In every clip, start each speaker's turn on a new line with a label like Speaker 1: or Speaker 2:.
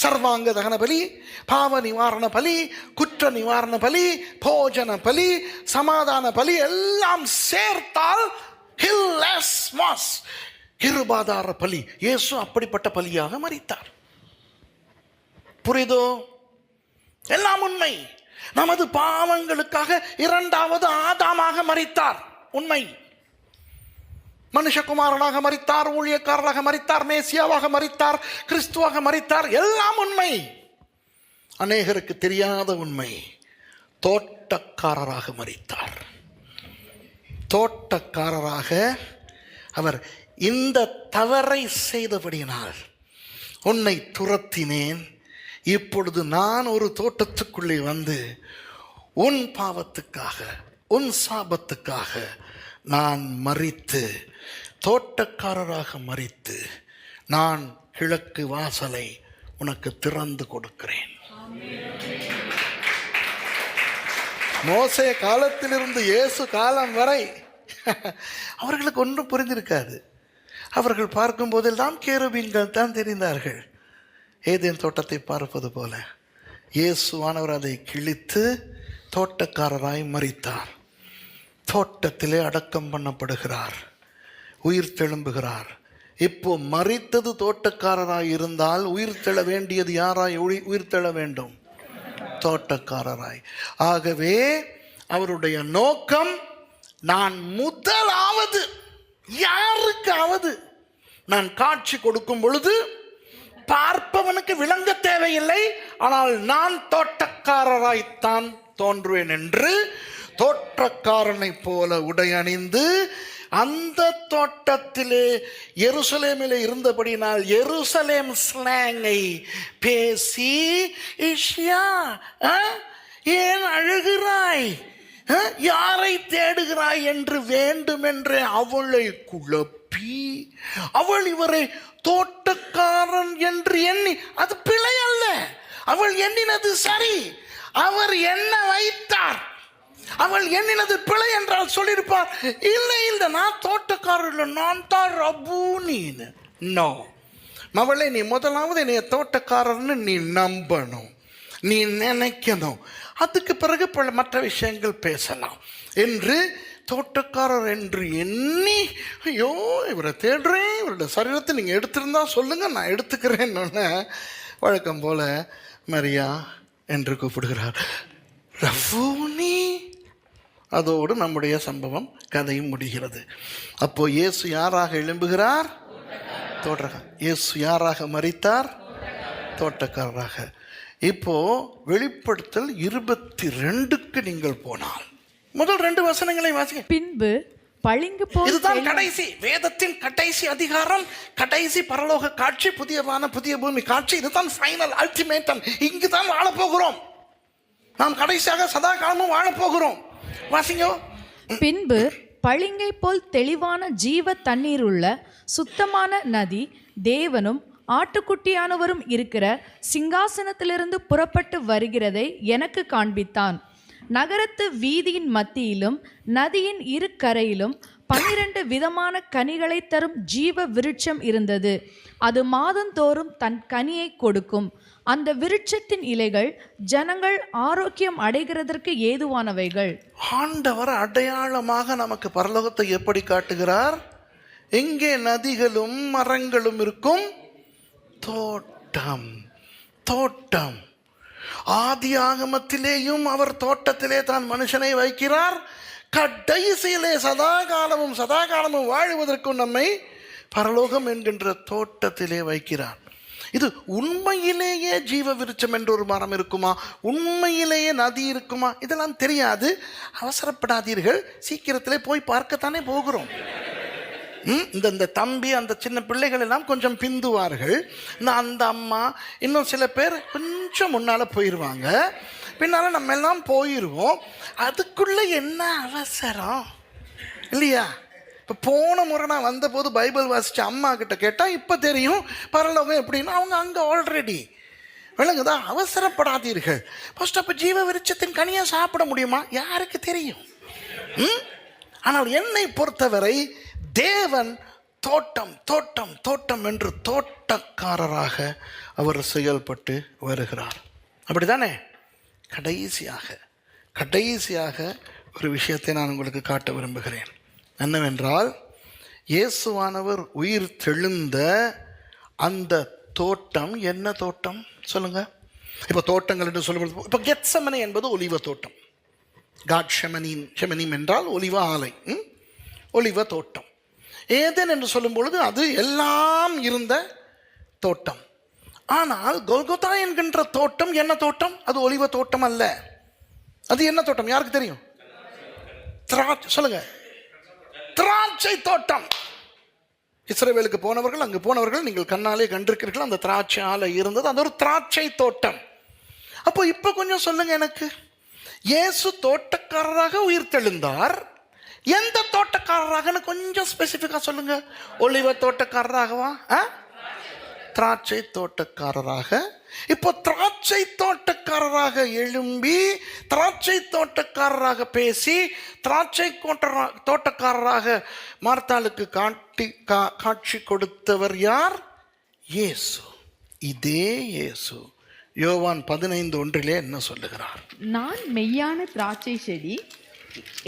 Speaker 1: சர்வாங்க தகன பலி, பாவ நிவாரண பலி, குற்ற நிவாரண பலி, போஜன பலி, சமாதான பலி எல்லாம் சேர்த்தால் ஹில்லஸ் மாஸ், கிருபாதார பலி. இயேசு அப்படிப்பட்ட பலியாக மரித்தார். புரியுதோ? எல்லாம் உண்மை. நமது பாவங்களுக்காக இரண்டாவது ஆதாமாக மரித்தார், உண்மை. மனுஷகுமாரனாக மரித்தார், ஊழியக்காரராக மரித்தார், மேசியாவாக மரித்தார், கிறிஸ்துவாக மரித்தார், எல்லாம் உண்மை. அநேகருக்கு தெரியாத உண்மை, தோட்டக்காரராக மரித்தார். தோட்டக்காரராக அவர் இந்த தவறை செய்தபடியினால் உன்னை துரத்தினேன், இப்பொழுது நான் ஒரு தோட்டத்துக்குள்ளே வந்து உன் பாவத்துக்காக உன் சாபத்துக்காக நான் மரித்து, தோட்டக்காரராக மரித்து, நான் கிழக்கு வாசலை உனக்கு திறந்து கொடுக்கிறேன். மோசே காலத்திலிருந்து இயேசு காலம் வரை அவர்களுக்கு ஒன்றும் புரிந்திருக்காது. அவர்கள் பார்க்கும் போதெல்லாம் கேருபீன்கள் தான் தெரிந்தார்கள். ஏதேன் தோட்டத்தை பார்ப்பது போல இயேசுவானவர் அதை கிழித்து தோட்டக்காரராய் மரித்தார். தோட்டத்திலே அடக்கம் பண்ணப்படுகிறார், உயிர் தெழும்புகிறார். இப்போ மரித்தது தோட்டக்காரராய் இருந்தால் உயிர் தெழ வேண்டியது யாராய் உயிர் தெழ வேண்டும்? தோட்டக்காரராய். ஆகவே அவருடைய நோக்கம், நான் முதலாவது யாருக்காவது நான் காட்சி கொடுக்கும் பொழுது பார்ப்பவனுக்கு விளங்க தேவையில்லை, ஆனால் நான் தோட்டக்காரராய்த்தான் தோன்றுவேன் என்று தோட்டக்காரனை போல உடை அணிந்து அந்த தோட்டத்திலே எருசலேமிலே இருந்தபடினால் எருசலேம் ஸ்லாங்கை பேசி, இஷ்யா ஏன் அழுகிறாய், யாரை தேடுகிறாய் என்று வேண்டுமென்றே அவளை குழப்பி, அவள் இவரை தோட்டக்காரன் என்று எண்ணி, அது பிழை அல்ல, அவள் எண்ணினது சரி, அவர் என்ன வைத்தார், அவள் எண்ணினது பிழை என்றால் சொல்லியிருப்பார், இல்லை இல்லை நான் தோட்டக்காரர் இல்லை, நான் தான் ரபூனின்னு. நோ, மவளே, நீ முதலாவது என்னைய தோட்டக்காரர்னு நீ நம்பணும், நீ நினைக்கணும், அதுக்கு பிறகு மற்ற விஷயங்கள் பேசலாம் என்று தோட்டக்காரர் என்று எண்ணி, ஐயோ இவரை தேடுறேன், இவருடைய சரீரத்தை நீங்கள் எடுத்திருந்தா சொல்லுங்கள், நான் எடுத்துக்கிறேன்னு வழக்கம் போல மரியா என்று கூப்பிடுகிறார், ரஃபூனி. அதோடு நம்முடைய சம்பவம் கதையும் முடிகிறது. அப்போ இயேசு யாராக எழும்புகிறார்? இயேசு யாராக மரித்தார்? தோட்டக்காரராக. இப்போ வெளிப்படுத்தல் 22க்கு நீங்கள் போனால் முதல் 2 வசனங்களை வாசிங்க.
Speaker 2: பின்பு பளிங்கு போல்,
Speaker 1: இதுதான் கடைசி வேதத்தின் கடைசி அதிகாரம், கடைசி பரலோக காட்சி, புதிய பூமி காட்சி. இதுதான் ஃபைனல் அல்டிமேட்டம். இங்கு தான் வாழப்போகிறோம் நாம், கடைசியாக சதா காலமும் வாழப்போகிறோம். வாசிங்க.
Speaker 2: பின்பு பளிங்கை போல் தெளிவான ஜீவ தண்ணீர் உள்ள சுத்தமான நதி தேவனும் ஆட்டுக்குட்டியானவரும் இருக்கிற சிங்காசனத்திலிருந்து புறப்பட்டு வருகிறதை எனக்கு காண்பித்தான். நகரத்து வீதியின் மத்தியிலும் நதியின் இரு கரையிலும் 12 விதமான கனிகளை தரும் ஜீவ விருட்சம் இருந்தது. அது மாதந்தோறும் தன் கனியை கொடுக்கும். அந்த விருட்சத்தின் இலைகள் ஜனங்கள் ஆரோக்கியம் அடைகிறதற்கு ஏதுவானவைகள்.
Speaker 1: ஆண்டவர் அடையாளமாக நமக்கு பரலோகத்தை எப்படி காட்டுகிறார்? எங்கே நதிகளும் மரங்களும் இருக்கும் தோட்டம். தோட்டம். ஆதி ஆகமத்திலேயும் அவர் தோட்டத்திலே தான் மனுஷனை வைக்கிறார். கடைசியிலே சதா காலமும் வாழுவதற்கும் நம்மை பரலோகம் என்கின்ற தோட்டத்திலே வைக்கிறார். இது உண்மையிலேயே ஜீவ விருட்சம் என்ற ஒரு மரம் இருக்குமா, உண்மையிலேயே நதி இருக்குமா, இதெல்லாம் தெரியாது. அவசரப்படாதீர்கள், சீக்கிரத்திலே போய் பார்க்கத்தானே போகிறோம். இந்த தம்பி, அந்த சின்ன பிள்ளைகள் எல்லாம் கொஞ்சம் பிந்துவார்கள். அந்த அம்மா இன்னும் சில பேர் கொஞ்சம் முன்னால் போயிடுவாங்க, பின்னால் நம்ம எல்லாம் போயிடுவோம். அதுக்குள்ளே என்ன அவசரம் இல்லையா? இப்போ போன முறை நான் வந்தபோது பைபிள் வாசித்த அம்மா கிட்ட கேட்டால் இப்போ தெரியும் பரலோகம் எப்படின்னா, அவங்க அங்கே ஆல்ரெடி விளங்குதா. அவசரப்படாதீர்கள். ஃபர்ஸ்ட் அப்போ ஜீவ விருட்சத்தின் கனியை சாப்பிட முடியுமா? யாருக்கு தெரியும்? ஆனால் என்னை பொறுத்தவரை தேவன் தோட்டம் தோட்டம் தோட்டம் என்று தோட்டக்காரராக அவர் செயல்பட்டு வருகிறார். அப்படிதானே? கடைசியாக ஒரு விஷயத்தை நான் உங்களுக்கு காட்ட விரும்புகிறேன். என்னவென்றால், இயேசுவானவர் உயிர் தெழுந்த அந்த தோட்டம் என்ன தோட்டம் சொல்லுங்க? இப்போ தோட்டங்கள் என்று சொல்லும்போது, இப்போ கெத்செமனே என்பது ஒலிவ தோட்டம். ஷெமனீம் என்றால் ஒலிவ ஆலை, ஒலிவ தோட்டம். ஏதேன் என்று சொல்லும் பொழுது அது எல்லாம் இருந்த தோட்டம். ஆனால் கொல்கொதா என்கின்ற தோட்டம் என்ன தோட்டம்? அது ஒலிவ தோட்டம் அல்ல. அது என்ன தோட்டம்? யாருக்கு தெரியும்? சொல்லுங்க. திராட்சை தோட்டம். இஸ்ரவேலுக்கு போனவர்கள், அங்கு போனவர்கள் நீங்கள் கண்ணாலே கண்டிருக்கிறீர்கள். அந்த திராட்சை ஆலை இருந்தது. அது ஒரு திராட்சை தோட்டம். அப்போ இப்போ கொஞ்சம் சொல்லுங்க எனக்கு, இயேசு தோட்டக்காரராக உயிர் தெழுந்தார். எந்த தோட்டக்காரராகன்னு கொஞ்சம் ஸ்பெசிஃபிக்கா சொல்லுங்க. ஒலிவ தோட்டக்காரராகவா? திராட்சை தோட்டக்காரராக. இப்போ திராட்சை தோட்டக்காரராக எழும்பி, திராட்சை தோட்டக்காரராக பேசி, திராட்சை தோட்டக்காரராக மார்த்தாளுக்கு காட்சி கொடுத்தவர் யார்? இயேசு. இதே இயேசு யோவான் 15:1 என்ன சொல்லுகிறார்?
Speaker 3: நான் மெய்யான திராட்சை செடி,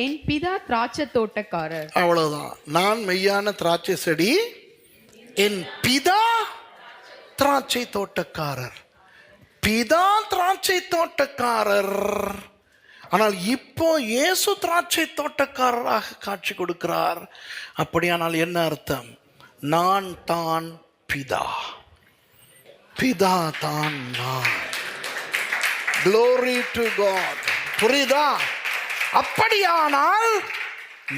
Speaker 3: என் பிதா திராட்சை தோட்டக்காரர்.
Speaker 1: அவ்வளவுதான். நான் மெய்யான திராட்சை செடி, என் பிதா திராட்சை தோட்டக்காரர். பிதா திராட்சை தோட்டக்காரர். ஆனால் இப்போ இயேசு திராட்சை தோட்டக்காரராக காட்சி கொடுக்கிறார். அப்படியானால் என்ன அர்த்தம்? நான் தான் பிதா, பிதா தான் நான். Glory to God. புரியுதா? அப்படியானால்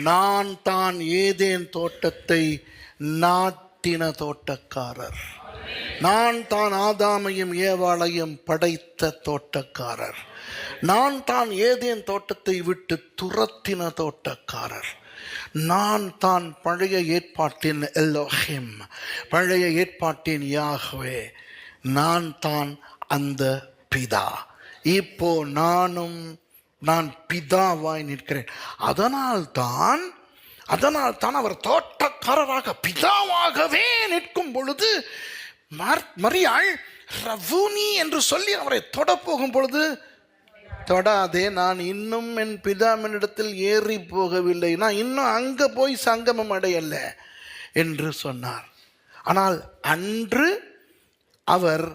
Speaker 1: நான் தான் ஏதேன் தோட்டத்தை நாட்டின தோட்டக்காரர். நான் தான் ஆதாமையும் ஏவாளையும் படைத்த தோட்டக்காரர். நான் தான் ஏதேன் தோட்டத்தை விட்டு துரத்தின தோட்டக்காரர். நான் தான் பழைய ஏற்பாட்டின் எலோஹிம், பழைய ஏற்பாட்டின் யாஹ்வே. நான் தான் அந்த பிதா. இப்போ நான் பிதாவாய் நிற்கிறேன். அதனால் தான் அவர் தோட்டக்காரராக பிதாவாகவே நிற்கும் பொழுது மரியாள் ரவுனி என்று சொல்லி அவரை தொட போகும் பொழுது, தொடாதே, நான் இன்னும் என் பிதாவினிடத்தில் ஏறி போகவில்லை, நான் இன்னும் அங்கே போய் சங்கமம் அடையல்ல என்று சொன்னார். ஆனால் அன்று அவர்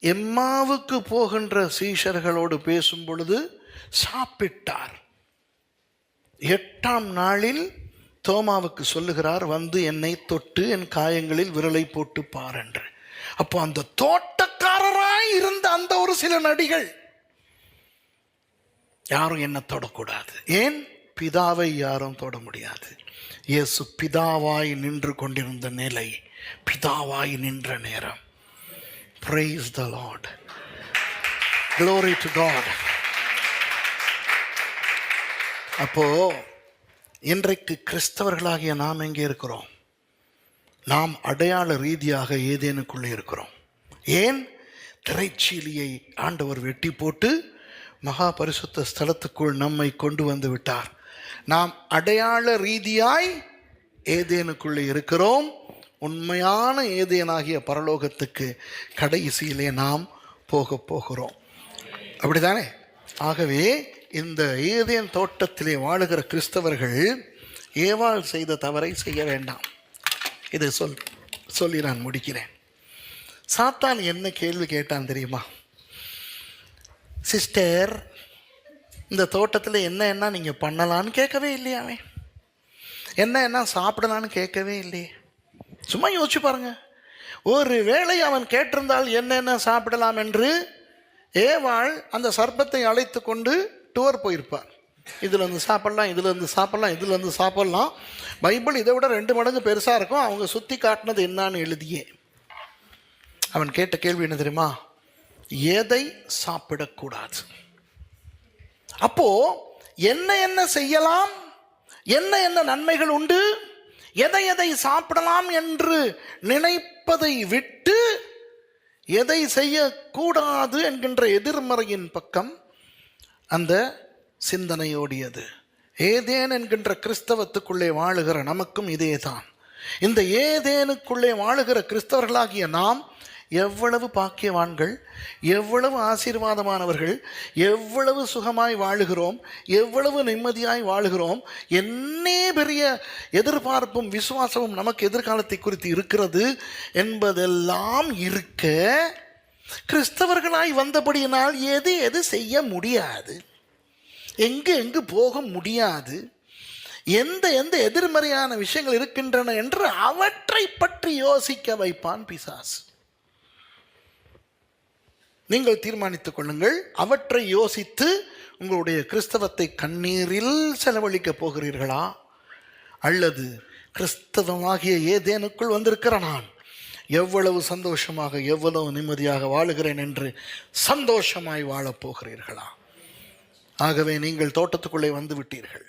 Speaker 1: எம்மாவுக்கு போகின்ற சீஷர்களோடு பேசும் பொழுது சாப்பிட்டார். 8ஆம் நாளில் தோமாவுக்கு சொல்லுகிறார், வந்து என்னை தொட்டு என் காயங்களில் விரலை போட்டு பார் என்று. அப்போ அந்த தோட்டக்காரராய் இருந்த அந்த ஒரு சில நடிகள், யாரும் என்ன தொடக்கூடாது. ஏன்? பிதாவை யாரும் தொட முடியாது. இயேசு பிதாவாய் நின்று கொண்டிருந்த நிலை, பிதாவாய் நின்ற நேரம். Praise the Lord. Glory to God. அப்போ இன்றைக்கு கிறிஸ்தவர்களாகிய நாம் எங்கே இருக்கிறோம்? நாம் அடையாள ரீதியாக ஏதேனுக்குள்ளே இருக்கிறோம். ஏன்? திரைச்சீலியை ஆண்டவர் வெட்டி போட்டு மகா பரிசுத்த ஸ்தலத்துக்குள் நம்மை கொண்டு வந்து விட்டார். நாம் அடையாள ரீதியாய் ஏதேனுக்குள்ளே இருக்கிறோம். உண்மையான ஏதேனாகிய பரலோகத்துக்கு கடைசியிலே நாம் போகிறோம். அப்படித்தானே? ஆகவே இந்த ஏதேன் தோட்டத்திலே வாழுகிற கிறிஸ்தவர்கள் ஏவாள் செய்த தவறை செய்ய வேண்டாம். இதை சொல்லி நான் முடிக்கிறேன். சாத்தான் என்ன கேள்வி கேட்டான் தெரியுமா? சிஸ்டர், இந்த தோட்டத்தில் என்ன நீங்கள் பண்ணலான்னு கேட்கவே இல்லையாவே, என்ன சாப்பிடலான்னு கேட்கவே இல்லையே. சும்மா யோசிச்சு பாருங்க. ஒரு வேளை அவன் கேட்டிருந்தால் என்னென்ன சாப்பிடலாம் என்று ஏவாள் அந்த சர்ப்பத்தை அழைத்து கொண்டு டூர் போயிருப்பார். இதில் இருந்து சாப்பிட்லாம், இதில் இருந்து சாப்பிட்லாம், இதில் இருந்து சாப்பிட்லாம். பைபிள் இதை விட 2 மடங்கு பெருசாக இருக்கும். அவங்க சுற்றி காட்டினது என்னான்னு எழுதியே. அவன் கேட்ட கேள்வி என்ன தெரியுமா? எதை சாப்பிடக்கூடாது. அப்போ என்ன செய்யலாம், என்ன நன்மைகள் உண்டு, எதை சாப்பிடலாம் என்று நினைப்பதை விட்டு எதை செய்யக்கூடாது என்கின்ற எதிர்மறையின் பக்கம் அந்த சிந்தனை ஓடியது. ஏதேன் என்கின்ற கிறிஸ்தவத்துக்குள்ளே வாழுகிற நமக்கும் இதே தான். இந்த ஏதேனுக்குள்ளே வாழுகிற கிறிஸ்தவர்களாகிய நாம் எவ்வளவு பாக்கியவான்கள், எவ்வளவு ஆசீர்வாதமானவர்கள், எவ்வளவு சுகமாய் வாழுகிறோம், எவ்வளவு நிம்மதியாய் வாழுகிறோம். என்னே பெரிய எதிர்பார்ப்பும் விசுவாசமும் நமக்கு எதிர்காலத்தை குறித்து இருக்கிறது என்பதெல்லாம் இருக்க, கிறிஸ்தவர்களாய் வந்தபடியினால் எது செய்ய முடியாது, எங்கு போக முடியாது, எந்த எதிர்மறையான விஷயங்கள் இருக்கின்றன என்று அவற்றை பற்றி யோசிக்க வைப்பான் பிசாசு. நீங்கள் தீர்மானித்துக் கொள்ளுங்கள், அவற்றை யோசித்து உங்களுடைய கிறிஸ்தவத்தை கண்ணீரில் செலவழிக்கப் போகிறீர்களா, அல்லது கிறிஸ்தவமாகிய ஏதேனுக்குள் வந்திருக்கிற நான் எவ்வளவு சந்தோஷமாக எவ்வளவு நிம்மதியாக வாழுகிறேன் என்று சந்தோஷமாய் வாழப் போகிறீர்களா? ஆகவே நீங்கள் தோட்டத்துக்குள்ளே வந்து விட்டீர்கள்.